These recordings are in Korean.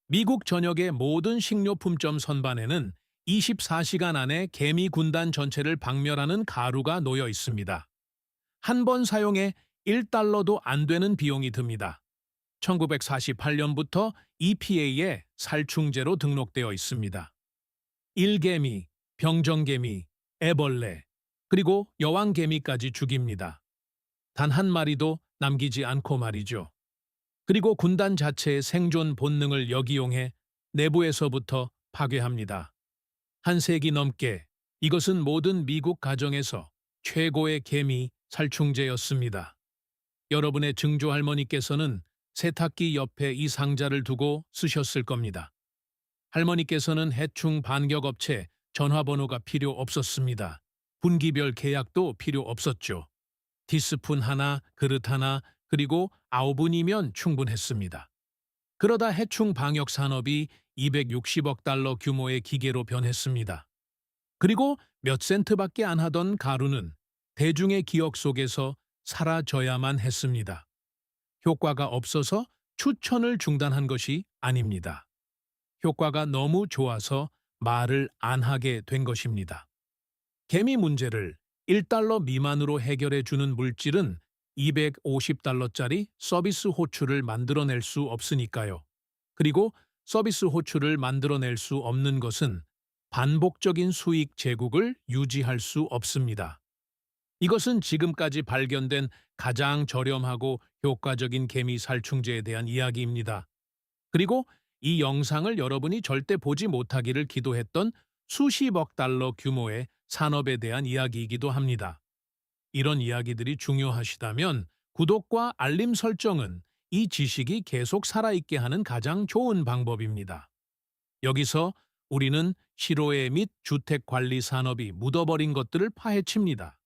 미국 전역의 모든 식료품점 선반에는 24시간 안에 개미 군단 전체를 박멸하는 가루가 놓여 있습니다. 한 번 사용에 1달러도 안 되는 비용이 듭니다. 1948년부터 EPA에 살충제로 등록되어 있습니다. 일개미, 병정개미, 애벌레, 그리고 여왕개미까지 죽입니다. 단 한 마리도 남기지 않고 말이죠. 그리고 군단 자체의 생존 본능을 역이용해 내부에서부터 파괴합니다. 한 세기 넘게 이것은 모든 미국 가정에서 최고의 개미 살충제였습니다. 여러분의 증조할머니께서는 세탁기 옆에 이 상자를 두고 쓰셨을 겁니다. 할머니께서는 해충 반격업체 전화번호가 필요 없었습니다. 분기별 계약도 필요 없었죠. 티스푼 하나, 그릇 하나, 그리고 9분이면 충분했습니다. 그러다 해충 방역 산업이 260억 달러 규모의 기계로 변했습니다. 그리고 몇 센트밖에 안 하던 가루는 대중의 기억 속에서 사라져야만 했습니다. 효과가 없어서 추천을 중단한 것이 아닙니다. 효과가 너무 좋아서 말을 안 하게 된 것입니다. 개미 문제를 1달러 미만으로 해결해 주는 물질은 250달러짜리 서비스 호출을 만들어낼 수 없으니까요. 그리고 서비스 호출을 만들어낼 수 없는 것은 반복적인 수익 제국을 유지할 수 없습니다. 이것은 지금까지 발견된 가장 저렴하고 효과적인 개미 살충제에 대한 이야기입니다. 그리고 이 영상을 여러분이 절대 보지 못하기를 기도했던 수십억 달러 규모의 산업에 대한 이야기이기도 합니다. 이런 이야기들이 중요하시다면 구독과 알림 설정은 이 지식이 계속 살아있게 하는 가장 좋은 방법입니다. 여기서 우리는 시로에 및 주택관리 산업이 묻어버린 것들을 파헤칩니다.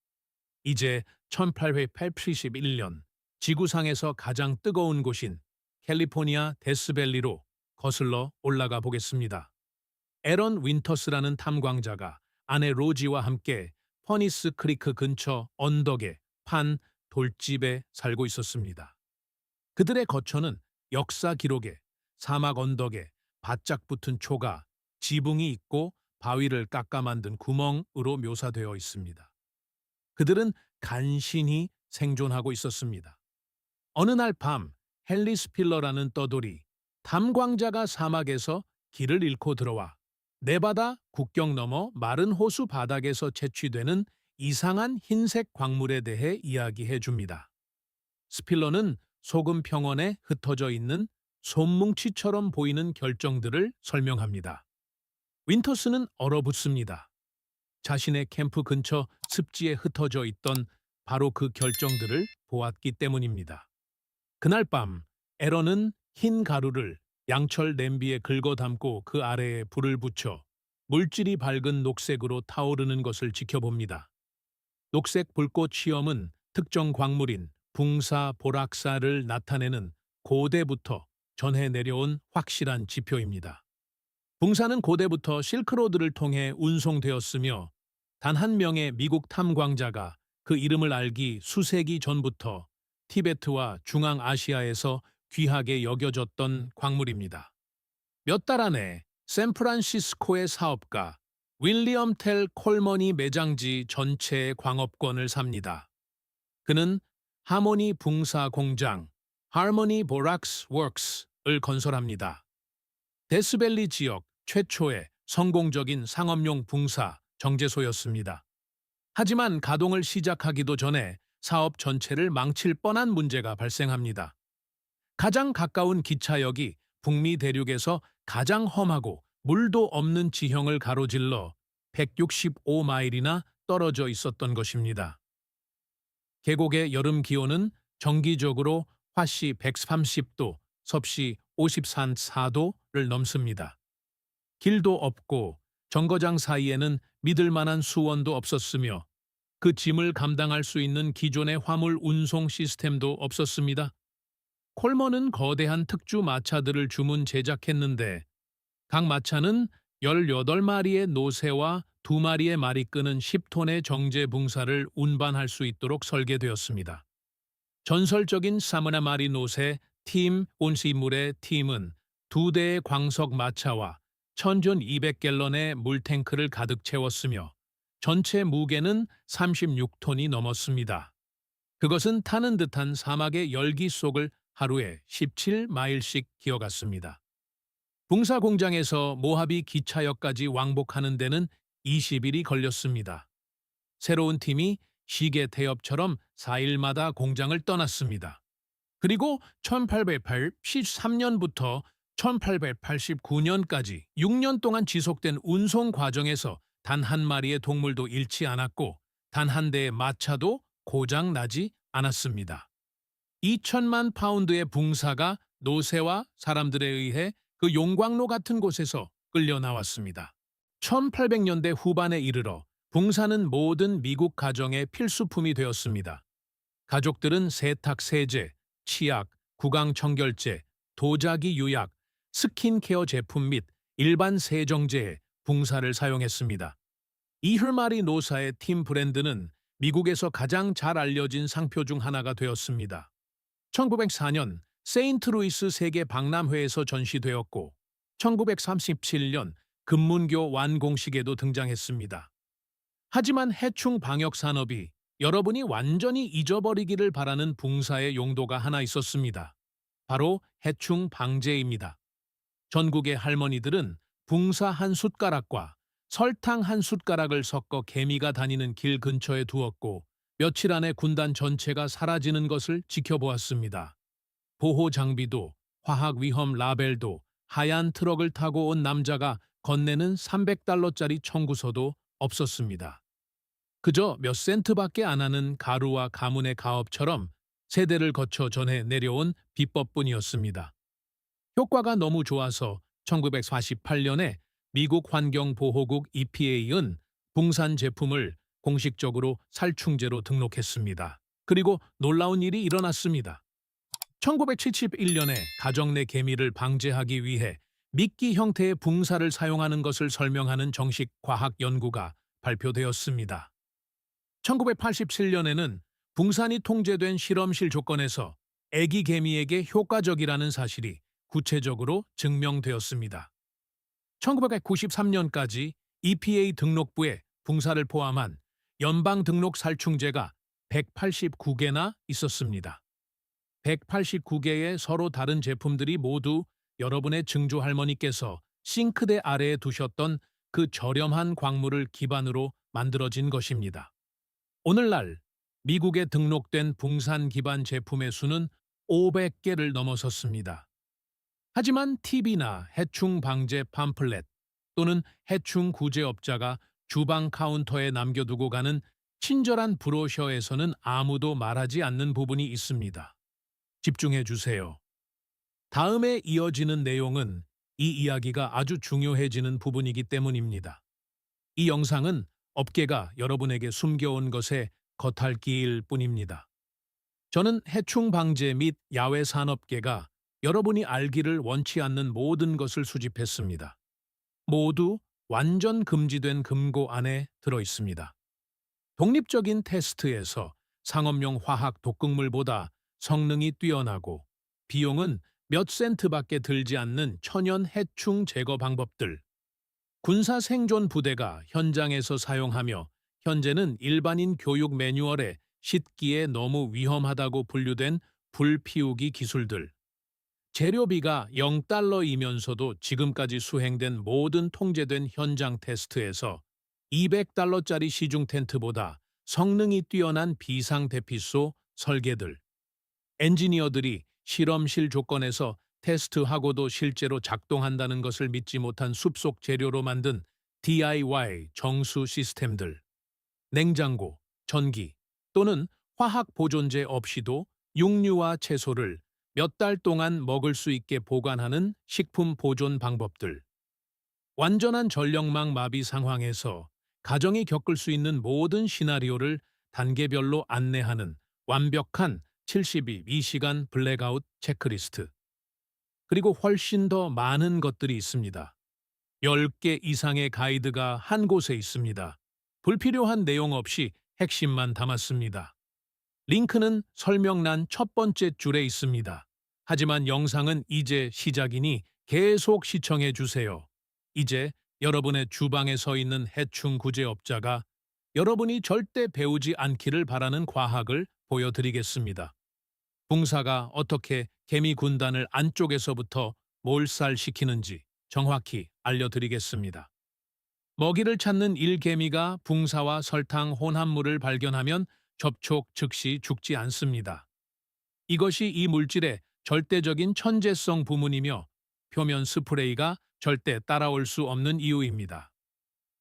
이제 1881년 지구상에서 가장 뜨거운 곳인 캘리포니아 데스밸리로 거슬러 올라가 보겠습니다. 에런 윈터스라는 탐광자가 아내 로지와 함께 퍼니스 크리크 근처 언덕의 판 돌집에 살고 있었습니다. 그들의 거처는 역사 기록에 사막 언덕에 바짝 붙은 초가, 지붕이 있고 바위를 깎아 만든 구멍으로 묘사되어 있습니다. 그들은 간신히 생존하고 있었습니다. 어느 날 밤 헨리 스필러라는 떠돌이 탐광자가 사막에서 길을 잃고 들어와 네바다 국경 너머 마른 호수 바닥에서 채취되는 이상한 흰색 광물에 대해 이야기해 줍니다. 스필러는 소금 평원에 흩어져 있는 솜뭉치처럼 보이는 결정들을 설명합니다. 윈터스는 얼어붙습니다. 자신의 캠프 근처 습지에 흩어져 있던 바로 그 결정들을 보았기 때문입니다. 그날 밤 에런은 흰 가루를 양철 냄비에 긁어 담고 그 아래에 불을 붙여 물질이 밝은 녹색으로 타오르는 것을 지켜봅니다. 녹색 불꽃 시험은 특정 광물인 붕사 보락사를 나타내는 고대부터 전해 내려온 확실한 지표입니다. 붕사는 고대부터 실크로드를 통해 운송되었으며 단 한 명의 미국 탐광자가 그 이름을 알기 수세기 전부터 티베트와 중앙아시아에서 귀하게 여겨졌던 광물입니다. 몇 달 안에 샌프란시스코의 사업가 윌리엄 텔 콜머니 매장지 전체의 광업권을 삽니다. 그는 하모니 붕사 공장, 하모니 보락스 워크스를 건설합니다. 데스밸리 지역 최초의 성공적인 상업용 붕사 정제소였습니다. 하지만 가동을 시작하기도 전에 사업 전체를 망칠 뻔한 문제가 발생합니다. 가장 가까운 기차역이 북미 대륙에서 가장 험하고 물도 없는 지형을 가로질러 165마일이나 떨어져 있었던 것입니다. 계곡의 여름 기온은 정기적으로 화씨 130도, 섭씨 54도를 넘습니다. 길도 없고 정거장 사이에는 믿을 만한 수원도 없었으며 그 짐을 감당할 수 있는 기존의 화물 운송 시스템도 없었습니다. 콜먼은 거대한 특주 마차들을 주문 제작했는데 각 마차는 18마리의 노새와 2마리의 말이 끄는 10톤의 정제 붕사를 운반할 수 있도록 설계되었습니다. 전설적인 사무나 마리 노새 팀 온시물의 팀은 2대의 광석 마차와 1200갤런의 물탱크를 가득 채웠으며 전체 무게는 36톤이 넘었습니다. 그것은 타는 듯한 사막의 열기 속을 하루에 17마일씩 기어갔습니다. 붕사 공장에서 모하비 기차역까지 왕복하는 데는 20일이 걸렸습니다. 새로운 팀이 시계 태엽처럼 4일마다 공장을 떠났습니다. 그리고 1883년부터 1889년까지 6년 동안 지속된 운송 과정에서 단 한 마리의 동물도 잃지 않았고 단 한 대의 마차도 고장 나지 않았습니다. 2천만 파운드의 붕사가 노새와 사람들에 의해 그 용광로 같은 곳에서 끌려 나왔습니다. 1800년대 후반에 이르러 붕사는 모든 미국 가정의 필수품이 되었습니다. 가족들은 세탁 세제, 치약, 구강 청결제, 도자기 유약, 스킨케어 제품 및 일반 세정제에 붕사를 사용했습니다. 이흘마리 노사의 팀 브랜드는 미국에서 가장 잘 알려진 상표 중 하나가 되었습니다. 1904년 세인트루이스 세계 박람회에서 전시되었고 1937년 금문교 완공식에도 등장했습니다. 하지만 해충 방역 산업이 여러분이 완전히 잊어버리기를 바라는 붕사의 용도가 하나 있었습니다. 바로 해충 방제입니다. 전국의 할머니들은 붕사 한 숟가락과 설탕 한 숟가락을 섞어 개미가 다니는 길 근처에 두었고 며칠 안에 군단 전체가 사라지는 것을 지켜보았습니다. 보호 장비도 화학 위험 라벨도 하얀 트럭을 타고 온 남자가 건네는 300달러짜리 청구서도 없었습니다. 그저 몇 센트밖에 안 하는 가루와 가문의 가업처럼 세대를 거쳐 전해 내려온 비법뿐이었습니다. 효과가 너무 좋아서 1948년에 미국 환경보호국 EPA는 붕산 제품을 공식적으로 살충제로 등록했습니다. 그리고 놀라운 일이 일어났습니다. 1971년에 가정 내 개미를 방제하기 위해 미끼 형태의 붕사를 사용하는 것을 설명하는 정식 과학 연구가 발표되었습니다. 1987년에는 붕산이 통제된 실험실 조건에서 애기 개미에게 효과적이라는 사실이 구체적으로 증명되었습니다. 1993년까지 EPA 등록부에 붕사를 포함한 연방 등록 살충제가 189개나 있었습니다. 189개의 서로 다른 제품들이 모두 여러분의 증조 할머니께서 싱크대 아래에 두셨던 그 저렴한 광물을 기반으로 만들어진 것입니다. 오늘날 미국에 등록된 붕산 기반 제품의 수는 500개를 넘어섰습니다. 하지만 TV나 해충 방제 팜플렛 또는 해충 구제업자가 주방 카운터에 남겨두고 가는 친절한 브로셔에서는 아무도 말하지 않는 부분이 있습니다. 집중해 주세요. 다음에 이어지는 내용은 이 이야기가 아주 중요해지는 부분이기 때문입니다. 이 영상은 업계가 여러분에게 숨겨온 것의 겉핥기일 뿐입니다. 저는 해충 방제 및 야외 산업계가 여러분이 알기를 원치 않는 모든 것을 수집했습니다. 모두 완전 금지된 금고 안에 들어 있습니다. 독립적인 테스트에서 상업용 화학 독극물보다 성능이 뛰어나고 비용은 몇 센트밖에 들지 않는 천연 해충 제거 방법들. 군사 생존 부대가 현장에서 사용하며 현재는 일반인 교육 매뉴얼에 싣기에 너무 위험하다고 분류된 불피우기 기술들. 재료비가 0달러이면서도 지금까지 수행된 모든 통제된 현장 테스트에서 200달러짜리 시중 텐트보다 성능이 뛰어난 비상대피소 설계들. 엔지니어들이 실험실 조건에서 테스트하고도 실제로 작동한다는 것을 믿지 못한 숲속 재료로 만든 DIY 정수 시스템들. 냉장고, 전기 또는 화학 보존제 없이도 육류와 채소를 몇 달 동안 먹을 수 있게 보관하는 식품 보존 방법들. 완전한 전력망 마비 상황에서 가정이 겪을 수 있는 모든 시나리오를 단계별로 안내하는 완벽한 72시간 블랙아웃 체크리스트. 그리고 훨씬 더 많은 것들이 있습니다. 10개 이상의 가이드가 한 곳에 있습니다. 불필요한 내용 없이 핵심만 담았습니다. 링크는 설명란 첫 번째 줄에 있습니다. 하지만 영상은 이제 시작이니 계속 시청해 주세요. 이제 여러분의 주방에 서 있는 해충 구제업자가 여러분이 절대 배우지 않기를 바라는 과학을 보여드리겠습니다. 붕사가 어떻게 개미 군단을 안쪽에서부터 몰살시키는지 정확히 알려드리겠습니다. 먹이를 찾는 일개미가 붕사와 설탕 혼합물을 발견하면 접촉 즉시 죽지 않습니다. 이것이 이 물질의 절대적인 천재성 부문이며 표면 스프레이가 절대 따라올 수 없는 이유입니다.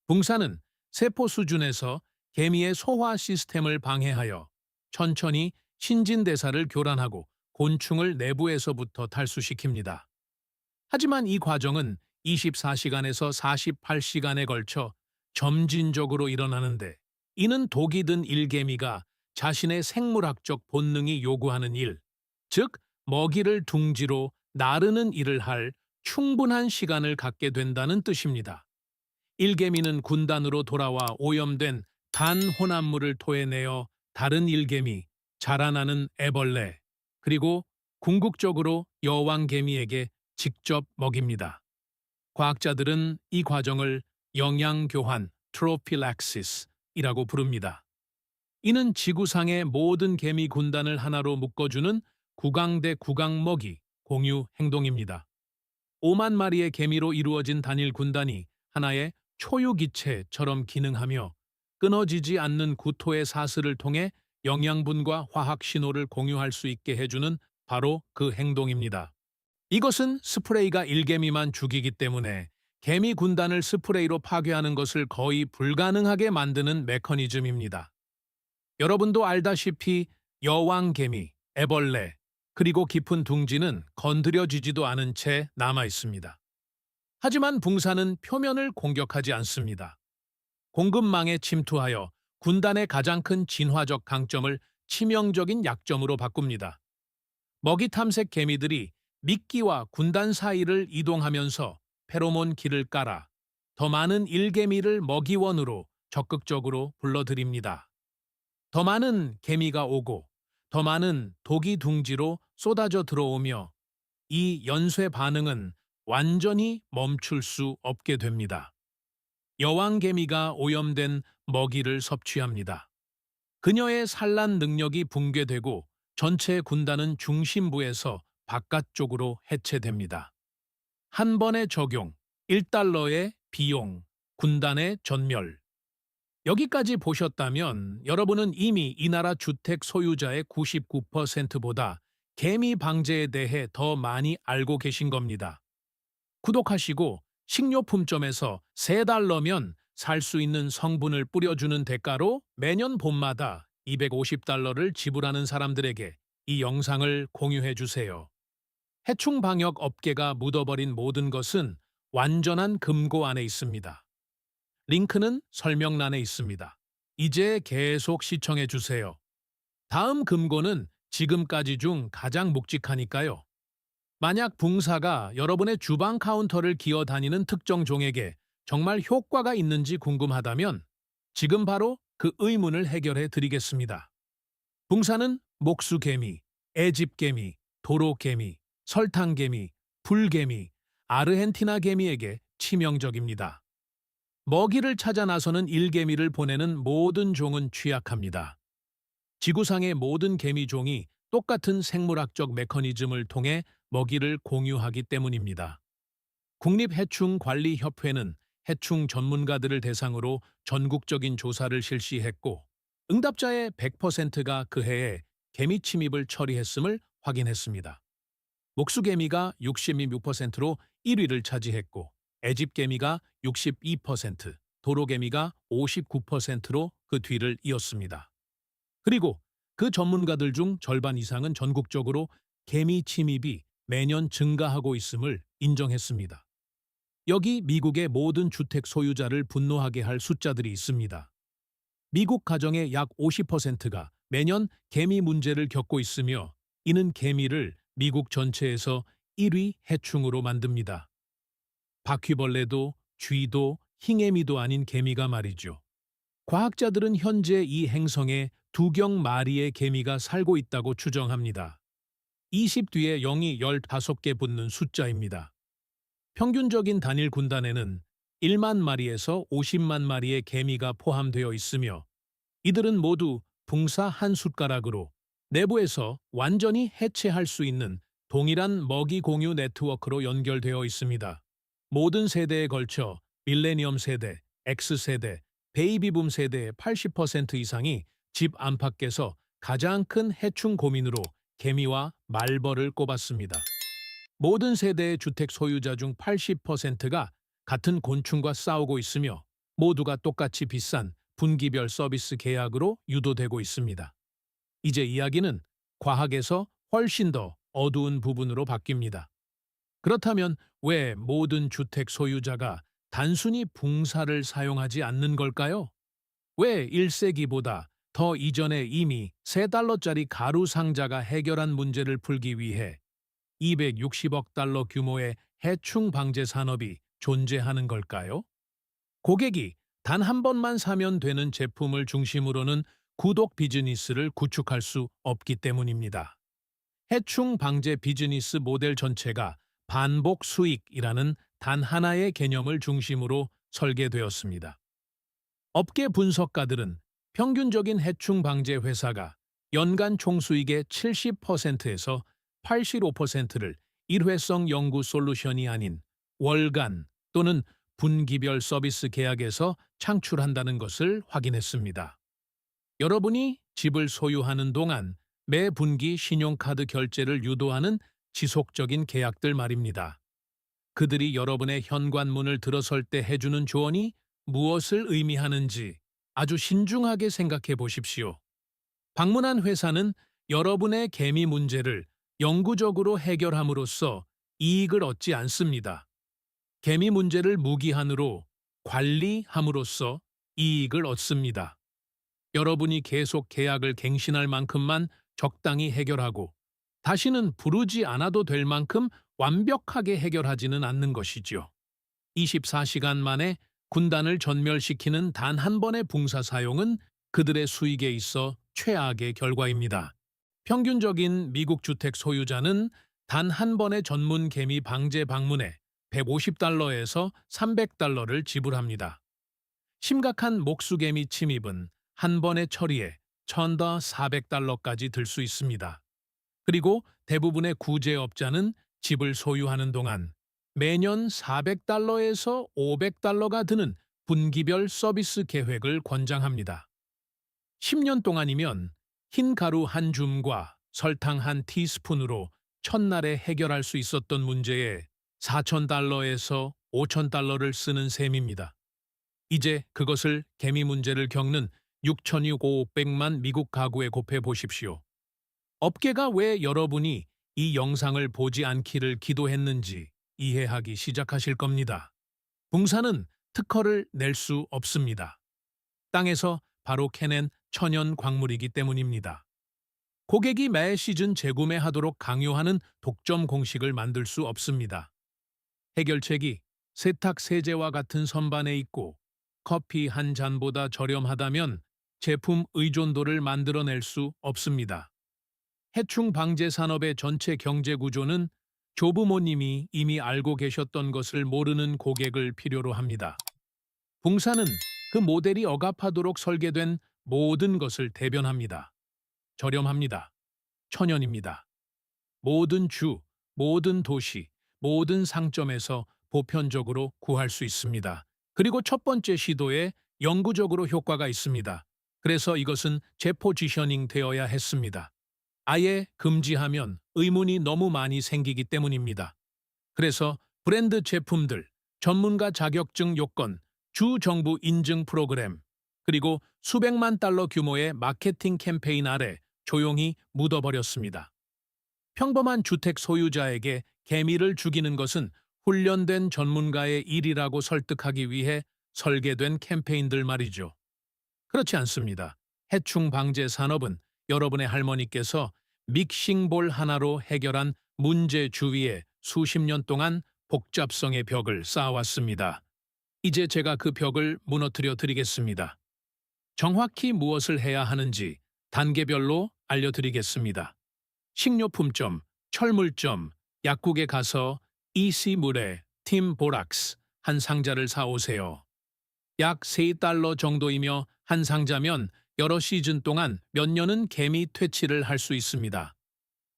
붕사는 세포 수준에서 개미의 소화 시스템을 방해하여 천천히 신진대사를 교란하고 곤충을 내부에서부터 탈수시킵니다. 하지만 이 과정은 24시간에서 48시간에 걸쳐 점진적으로 일어나는데, 이는 독이 든 일개미가 자신의 생물학적 본능이 요구하는 일, 즉 먹이를 둥지로 나르는 일을 할 충분한 시간을 갖게 된다는 뜻입니다. 일개미는 군단으로 돌아와 오염된 단 혼합물을 토해내어 다른 일개미, 자라나는 애벌레, 그리고 궁극적으로 여왕개미에게 직접 먹입니다. 과학자들은 이 과정을 영양교환, 트로필락시스이라고 부릅니다. 이는 지구상의 모든 개미 군단을 하나로 묶어주는 구강 대 구강 먹이 공유 행동입니다. 5만 마리의 개미로 이루어진 단일 군단이 하나의 초유기체처럼 기능하며 끊어지지 않는 구토의 사슬을 통해 영양분과 화학 신호를 공유할 수 있게 해주는 바로 그 행동입니다. 이것은 스프레이가 일개미만 죽이기 때문에 개미 군단을 스프레이로 파괴하는 것을 거의 불가능하게 만드는 메커니즘입니다. 여러분도 알다시피 여왕개미, 애벌레, 그리고 깊은 둥지는 건드려지지도 않은 채 남아 있습니다. 하지만 붕사는 표면을 공격하지 않습니다. 공급망에 침투하여 군단의 가장 큰 진화적 강점을 치명적인 약점으로 바꿉니다. 먹이 탐색 개미들이 미끼와 군단 사이를 이동하면서 페로몬 길을 깔아 더 많은 일개미를 먹이원으로 적극적으로 불러들입니다. 더 많은 개미가 오고 더 많은 독이 둥지로 쏟아져 들어오며 이 연쇄 반응은 완전히 멈출 수 없게 됩니다. 여왕개미가 오염된 먹이를 섭취합니다. 그녀의 산란 능력이 붕괴되고 전체 군단은 중심부에서 바깥쪽으로 해체됩니다. 한 번의 적용, 1달러의 비용, 군단의 전멸. 여기까지 보셨다면 여러분은 이미 이 나라 주택 소유자의 99%보다 개미 방제에 대해 더 많이 알고 계신 겁니다. 구독하시고 식료품점에서 3달러면 살 수 있는 성분을 뿌려주는 대가로 매년 봄마다 250달러를 지불하는 사람들에게 이 영상을 공유해 주세요. 해충 방역 업계가 묻어버린 모든 것은 완전한 금고 안에 있습니다. 링크는 설명란에 있습니다. 이제 계속 시청해 주세요. 다음 금고는 지금까지 중 가장 묵직하니까요. 만약 붕사가 여러분의 주방 카운터를 기어다니는 특정 종에게 정말 효과가 있는지 궁금하다면 지금 바로 그 의문을 해결해 드리겠습니다. 붕사는 목수개미, 애집개미, 도로개미, 설탕개미, 불개미, 아르헨티나 개미에게 치명적입니다. 먹이를 찾아 나서는 일개미를 보내는 모든 종은 취약합니다. 지구상의 모든 개미종이 똑같은 생물학적 메커니즘을 통해 먹이를 공유하기 때문입니다. 국립해충관리협회는 해충 전문가들을 대상으로 전국적인 조사를 실시했고, 응답자의 100%가 그 해에 개미 침입을 처리했음을 확인했습니다. 목수개미가 66%로 1위를 차지했고, 애집개미가 62%, 도로개미가 59%로 그 뒤를 이었습니다. 그리고 그 전문가들 중 절반 이상은 전국적으로 개미 침입이 매년 증가하고 있음을 인정했습니다. 여기 미국의 모든 주택 소유자를 분노하게 할 숫자들이 있습니다. 미국 가정의 약 50%가 매년 개미 문제를 겪고 있으며, 이는 개미를 미국 전체에서 1위 해충으로 만듭니다. 바퀴벌레도 쥐도 흰개미도 아닌 개미가 말이죠. 과학자들은 현재 이 행성에 2경 마리의 개미가 살고 있다고 추정합니다. 20 뒤에 0이 15개 붙는 숫자입니다. 평균적인 단일 군단에는 1만 마리에서 50만 마리의 개미가 포함되어 있으며 이들은 모두 붕사 한 숟가락으로 내부에서 완전히 해체할 수 있는 동일한 먹이 공유 네트워크로 연결되어 있습니다. 모든 세대에 걸쳐 밀레니엄 세대, X세대, 베이비붐 세대의 80% 이상이 집 안팎에서 가장 큰 해충 고민으로 개미와 말벌을 꼽았습니다. 모든 세대의 주택 소유자 중 80%가 같은 곤충과 싸우고 있으며 모두가 똑같이 비싼 분기별 서비스 계약으로 유도되고 있습니다. 이제 이야기는 과학에서 훨씬 더 어두운 부분으로 바뀝니다. 그렇다면 왜 모든 주택 소유자가 단순히 붕사를 사용하지 않는 걸까요? 왜 1세기보다 더 이전에 이미 $3짜리 가루 상자가 해결한 문제를 풀기 위해 260억 달러 규모의 해충 방제 산업이 존재하는 걸까요? 고객이 단 한 번만 사면 되는 제품을 중심으로는 구독 비즈니스를 구축할 수 없기 때문입니다. 해충 방제 비즈니스 모델 전체가 반복 수익이라는 단 하나의 개념을 중심으로 설계되었습니다. 업계 분석가들은 평균적인 해충 방제 회사가 연간 총수익의 70%에서 85%를 일회성 연구 솔루션이 아닌 월간 또는 분기별 서비스 계약에서 창출한다는 것을 확인했습니다. 여러분이 집을 소유하는 동안 매 분기 신용카드 결제를 유도하는 지속적인 계약들 말입니다. 그들이 여러분의 현관문을 들어설 때 해주는 조언이 무엇을 의미하는지 아주 신중하게 생각해 보십시오. 방문한 회사는 여러분의 개미 문제를 영구적으로 해결함으로써 이익을 얻지 않습니다. 개미 문제를 무기한으로 관리함으로써 이익을 얻습니다. 여러분이 계속 계약을 갱신할 만큼만 적당히 해결하고 다시는 부르지 않아도 될 만큼 완벽하게 해결하지는 않는 것이죠. 24시간 만에 군단을 전멸시키는 단 한 번의 붕사 사용은 그들의 수익에 있어 최악의 결과입니다. 평균적인 미국 주택 소유자는 단 한 번의 전문 개미 방제 방문에 $150에서 $300를 지불합니다. 심각한 목수개미 침입은 한 번의 처리에 $1,400까지 들 수 있습니다. 그리고 대부분의 구제업자는 집을 소유하는 동안 매년 $400에서 $500가 드는 분기별 서비스 계획을 권장합니다. 10년 동안이면 흰 가루 한 줌과 설탕 한 티스푼으로 첫날에 해결할 수 있었던 문제에 $4,000에서 $5,000를 쓰는 셈입니다. 이제 그것을 개미 문제를 겪는 6,500만 미국 가구에 곱해 보십시오. 업계가 왜 여러분이 이 영상을 보지 않기를 기도했는지 이해하기 시작하실 겁니다. 붕사는 특허를 낼 수 없습니다. 땅에서 바로 캐낸 천연 광물이기 때문입니다. 고객이 매 시즌 재구매하도록 강요하는 독점 공식을 만들 수 없습니다. 해결책이 세탁 세제와 같은 선반에 있고 커피 한 잔보다 저렴하다면 제품 의존도를 만들어낼 수 없습니다. 해충 방제 산업의 전체 경제 구조는 조부모님이 이미 알고 계셨던 것을 모르는 고객을 필요로 합니다. 붕사는 그 모델이 억압하도록 설계된 모든 것을 대변합니다. 저렴합니다. 천연입니다. 모든 주, 모든 도시, 모든 상점에서 보편적으로 구할 수 있습니다. 그리고 첫 번째 시도에 영구적으로 효과가 있습니다. 그래서 이것은 재포지셔닝 되어야 했습니다. 아예 금지하면 의문이 너무 많이 생기기 때문입니다. 그래서 브랜드 제품들, 전문가 자격증 요건, 주 정부 인증 프로그램, 그리고 수백만 달러 규모의 마케팅 캠페인 아래 조용히 묻어버렸습니다. 평범한 주택 소유자에게 개미를 죽이는 것은 훈련된 전문가의 일이라고 설득하기 위해 설계된 캠페인들 말이죠. 그렇지 않습니다. 해충 방제 산업은 여러분의 할머니께서 믹싱볼 하나로 해결한 문제 주위에 수십 년 동안 복잡성의 벽을 쌓아왔습니다. 이제 제가 그 벽을 무너뜨려 드리겠습니다. 정확히 무엇을 해야 하는지 단계별로 알려드리겠습니다. 식료품점, 철물점, 약국에 가서 EC물에 액팀 보락스 한 상자를 사오세요. 약 3달러 정도이며 한 상자면 여러 시즌 동안 몇 년은 개미 퇴치를 할 수 있습니다.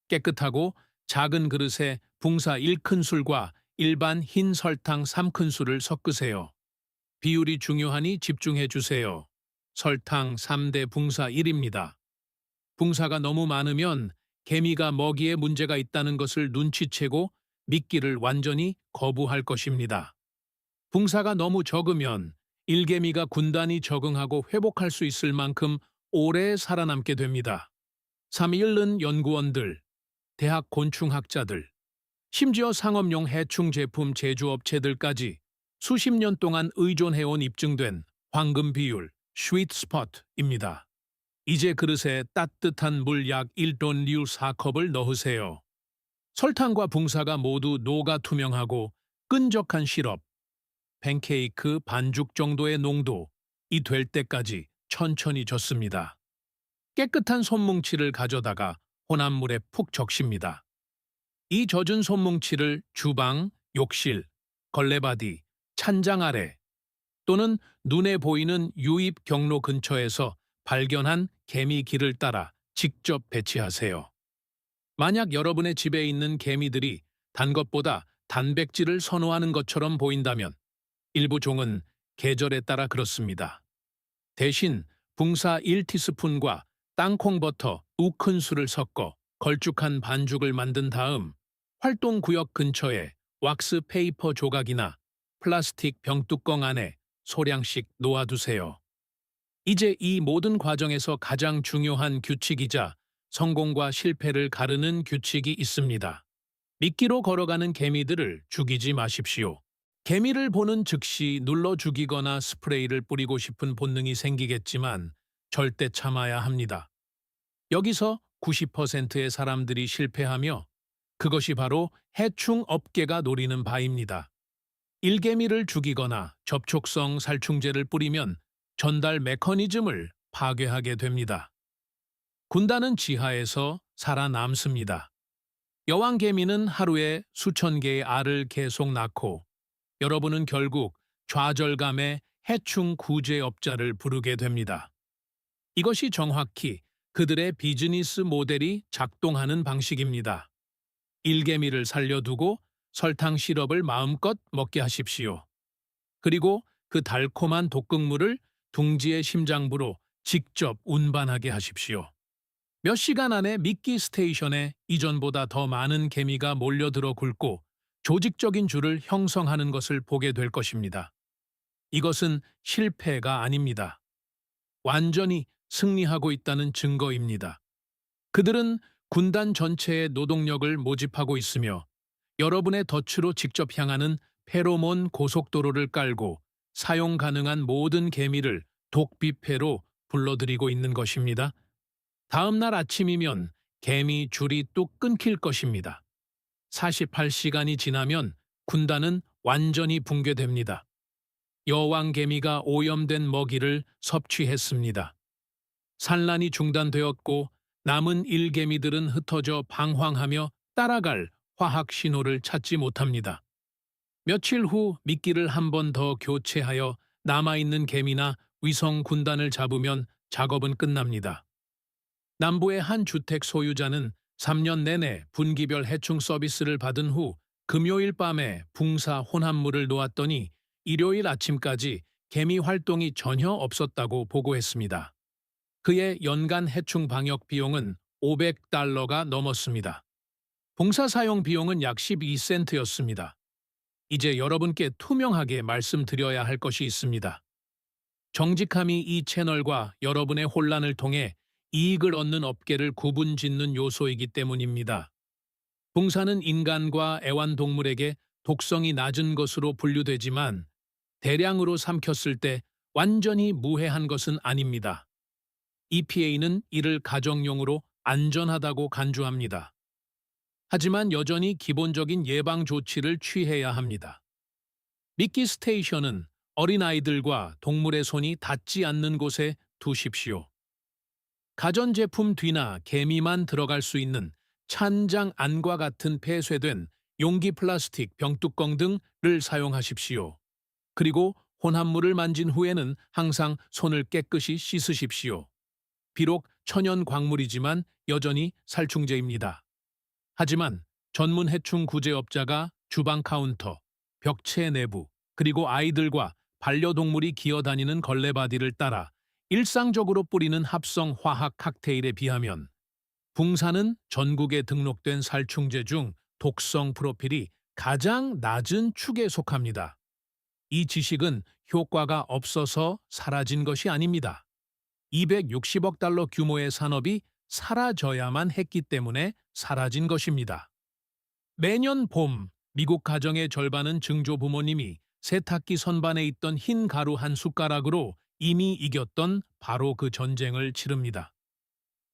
깨끗하고 작은 그릇에 붕사 1큰술과 일반 흰 설탕 3큰술을 섞으세요. 비율이 중요하니 집중해 주세요. 설탕 3대 붕사 1입니다. 붕사가 너무 많으면 개미가 먹이에 문제가 있다는 것을 눈치채고 미끼를 완전히 거부할 것입니다. 붕사가 너무 적으면 일개미가 군단이 적응하고 회복할 수 있을 만큼 오래 살아남게 됩니다. 3일은 연구원들, 대학 곤충학자들, 심지어 상업용 해충 제품 제조업체들까지 수십 년 동안 의존해온 입증된 황금 비율, 스위트 스폿입니다. 이제 그릇에 따뜻한 물 약 1톤류 4컵을 넣으세요. 설탕과 붕사가 모두 녹아 투명하고 끈적한 시럽, 팬케이크 반죽 정도의 농도이 될 때까지 천천히 젓습니다. 깨끗한 솜뭉치를 가져다가 혼합물에 푹 적십니다. 이 젖은 솜뭉치를 주방, 욕실, 걸레바디, 찬장 아래 또는 눈에 보이는 유입 경로 근처에서 발견한 개미 길을 따라 직접 배치하세요. 만약 여러분의 집에 있는 개미들이 단 것보다 단백질을 선호하는 것처럼 보인다면 일부 종은 계절에 따라 그렇습니다. 대신 붕사 1티스푼과 땅콩버터 2큰술을 섞어 걸쭉한 반죽을 만든 다음 활동구역 근처에 왁스 페이퍼 조각이나 플라스틱 병뚜껑 안에 소량씩 놓아두세요. 이제 이 모든 과정에서 가장 중요한 규칙이자 성공과 실패를 가르는 규칙이 있습니다. 미끼로 걸어가는 개미들을 죽이지 마십시오. 개미를 보는 즉시 눌러 죽이거나 스프레이를 뿌리고 싶은 본능이 생기겠지만 절대 참아야 합니다. 여기서 90%의 사람들이 실패하며 그것이 바로 해충 업계가 노리는 바입니다. 일개미를 죽이거나 접촉성 살충제를 뿌리면 전달 메커니즘을 파괴하게 됩니다. 군단은 지하에서 살아남습니다. 여왕개미는 하루에 수천 개의 알을 계속 낳고 여러분은 결국 좌절감의 해충 구제업자를 부르게 됩니다. 이것이 정확히 그들의 비즈니스 모델이 작동하는 방식입니다. 일개미를 살려두고 설탕 시럽을 마음껏 먹게 하십시오. 그리고 그 달콤한 독극물을 둥지의 심장부로 직접 운반하게 하십시오. 몇 시간 안에 미끼 스테이션에 이전보다 더 많은 개미가 몰려들어 굴고 조직적인 줄을 형성하는 것을 보게 될 것입니다. 이것은 실패가 아닙니다. 완전히 승리하고 있다는 증거입니다. 그들은 군단 전체의 노동력을 모집하고 있으며 여러분의 덫으로 직접 향하는 페로몬 고속도로를 깔고 사용 가능한 모든 개미를 독비패로 불러들이고 있는 것입니다. 다음 날 아침이면 개미 줄이 뚝 끊길 것입니다. 48시간이 지나면 군단은 완전히 붕괴됩니다. 여왕 개미가 오염된 먹이를 섭취했습니다. 산란이 중단되었고 남은 일개미들은 흩어져 방황하며 따라갈 화학 신호를 찾지 못합니다. 며칠 후 미끼를 한 번 더 교체하여 남아있는 개미나 위성 군단을 잡으면 작업은 끝납니다. 남부의 한 주택 소유자는 3년 내내 분기별 해충 서비스를 받은 후 금요일 밤에 붕사 혼합물을 놓았더니 일요일 아침까지 개미 활동이 전혀 없었다고 보고했습니다. 그의 연간 해충 방역 비용은 $500가 넘었습니다. 봉사 사용 비용은 약 12센트였습니다. 이제 여러분께 투명하게 말씀드려야 할 것이 있습니다. 정직함이 이 채널과 여러분의 혼란을 통해 이익을 얻는 업계를 구분짓는 요소이기 때문입니다. 봉사는 인간과 애완동물에게 독성이 낮은 것으로 분류되지만 대량으로 삼켰을 때 완전히 무해한 것은 아닙니다. EPA는 이를 가정용으로 안전하다고 간주합니다. 하지만 여전히 기본적인 예방 조치를 취해야 합니다. 미끼 스테이션은 어린아이들과 동물의 손이 닿지 않는 곳에 두십시오. 가전제품 뒤나 개미만 들어갈 수 있는 찬장 안과 같은 폐쇄된 용기, 플라스틱, 병뚜껑 등을 사용하십시오. 그리고 혼합물을 만진 후에는 항상 손을 깨끗이 씻으십시오. 비록 천연 광물이지만 여전히 살충제입니다. 하지만 전문 해충 구제업자가 주방 카운터, 벽체 내부, 그리고 아이들과 반려동물이 기어다니는 걸레바디를 따라 일상적으로 뿌리는 합성 화학 칵테일에 비하면 붕사는 전국에 등록된 살충제 중 독성 프로필이 가장 낮은 축에 속합니다. 이 지식은 효과가 없어서 사라진 것이 아닙니다. 260억 달러 규모의 산업이 사라져야만 했기 때문에 사라진 것입니다. 매년 봄, 미국 가정의 절반은 증조 부모님이 세탁기 선반에 있던 흰 가루 한 숟가락으로 이미 이겼던 바로 그 전쟁을 치릅니다.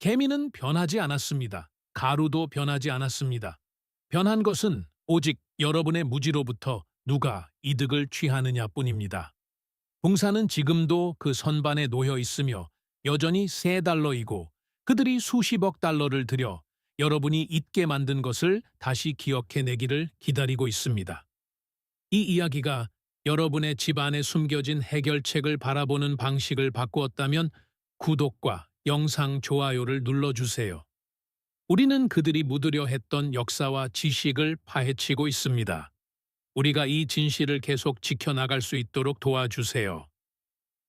개미는 변하지 않았습니다. 가루도 변하지 않았습니다. 변한 것은 오직 여러분의 무지로부터 누가 이득을 취하느냐 뿐입니다. 붕사는 지금도 그 선반에 놓여 있으며 여전히 $3이고 그들이 수십억 달러를 들여 여러분이 잊게 만든 것을 다시 기억해내기를 기다리고 있습니다. 이 이야기가 여러분의 집 안에 숨겨진 해결책을 바라보는 방식을 바꾸었다면 구독과 영상 좋아요를 눌러주세요. 우리는 그들이 묻으려 했던 역사와 지식을 파헤치고 있습니다. 우리가 이 진실을 계속 지켜나갈 수 있도록 도와주세요.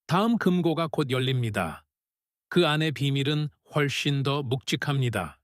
다음 금고가 곧 열립니다. 그 안의 비밀은 훨씬 더 묵직합니다.